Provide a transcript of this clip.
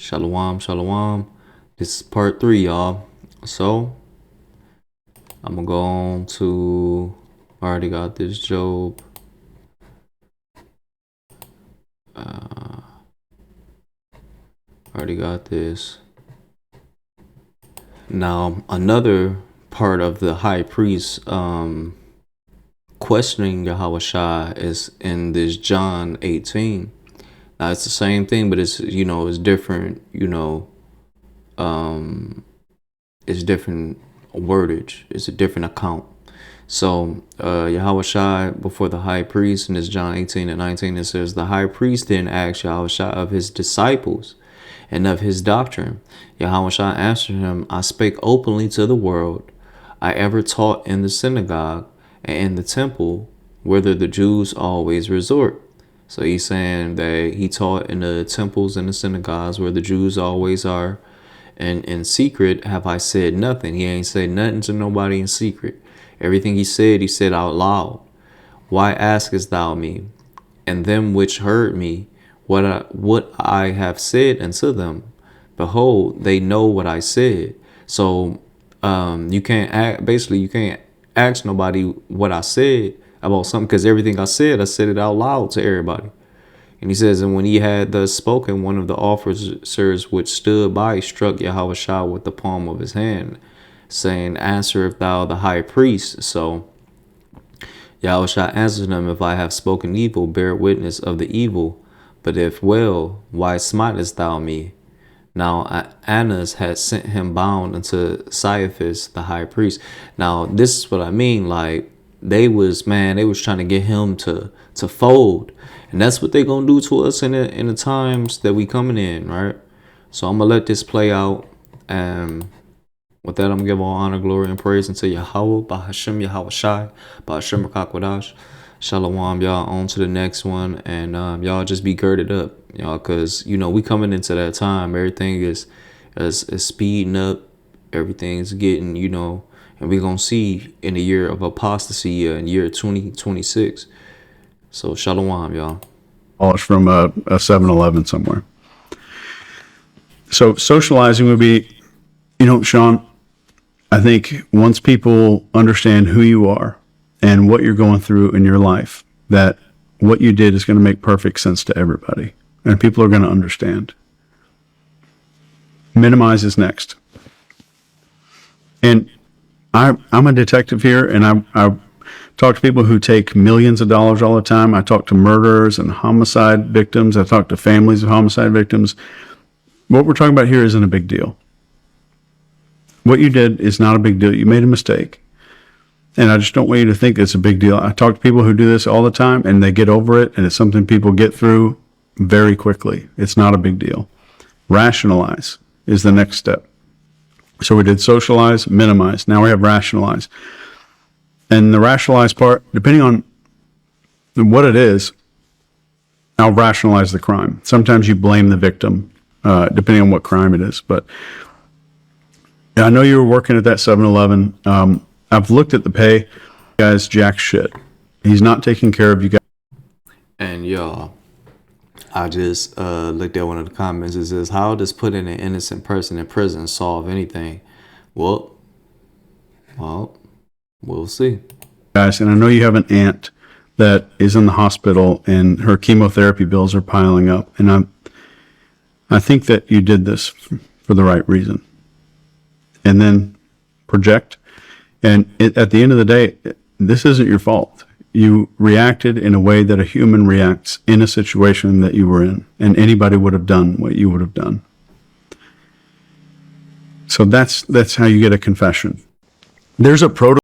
Shalom, shalom. This is part 3, y'all. So, I'm gonna go on to, I already got this Job. Already got this. Now, another part of the high priest questioning Yahweh Shai is in this John 18. Now, it's the same thing, but it's, it's different, it's different wordage. It's a different account. So Yahweh Shai before the high priest in this John 18 and 19, it says, the high priest then asked Yahweh Shai of his disciples and of his doctrine. Yahweh Shai answered him, I spake openly to the world. I ever taught in the synagogue and in the temple, whither the Jews always resort. So he's saying that he taught in the temples and the synagogues where the Jews always are. And in secret have I said nothing. He ain't said nothing to nobody in secret. Everything he said out loud. Why askest thou me? And them which heard me, what I have said unto them, behold, they know what I said. So you can't ask nobody what I said about something, because everything I said it out loud to everybody. And he says, and when he had thus spoken, one of the officers which stood by struck Yahweh Shai with the palm of his hand, saying, answerest thou the high priest? So Yahweh Shai answered him, if I have spoken evil, bear witness of the evil. But if well, why smitest thou me? Now Annas had sent him bound unto Caiaphas the high priest. Now this is what I mean. Like they was trying to get him to fold. And that's what they're going to do to us in the times that we coming in, right? So I'm going to let this play out. And with that, I'm going to give all honor, glory, and praise unto Yahweh, Bahashem Yahweh Shai, Bahashem Rakakwadash. Shalom, y'all. On to the next one. And y'all just be girded up, y'all, because, we coming into that time. Everything is speeding up. Everything's getting, and we're going to see in the year of apostasy in year 2026. So shalom, y'all. Oh, it's from a 7-Eleven somewhere. So socializing would be, Sean, I think once people understand who you are and what you're going through in your life, that what you did is going to make perfect sense to everybody. And people are going to understand. Minimize is next. And I'm a detective here, and I talk to people who take millions of dollars all the time. I talk to murderers and homicide victims. I talk to families of homicide victims. What we're talking about here isn't a big deal. What you did is not a big deal. You made a mistake. And I just don't want you to think it's a big deal. I talk to people who do this all the time, and they get over it, and it's something people get through very quickly. It's not a big deal. Rationalize is the next step. So we did socialize, minimize. Now we have rationalize. And the rationalize part, depending on what it is, I'll rationalize the crime. Sometimes you blame the victim, depending on what crime it is. But I know you were working at that 7-Eleven. I've looked at the pay. Guy's jack shit. He's not taking care of you guys. And y'all, I just looked at one of the comments. It says, how does putting an innocent person in prison solve anything? Well, we'll see. Guys, and I know you have an aunt that is in the hospital and her chemotherapy bills are piling up. And I think that you did this for the right reason. And then project. And at the end of the day, this isn't your fault. You reacted in a way that a human reacts in a situation that you were in. And anybody would have done what you would have done. So that's how you get a confession. There's a protocol.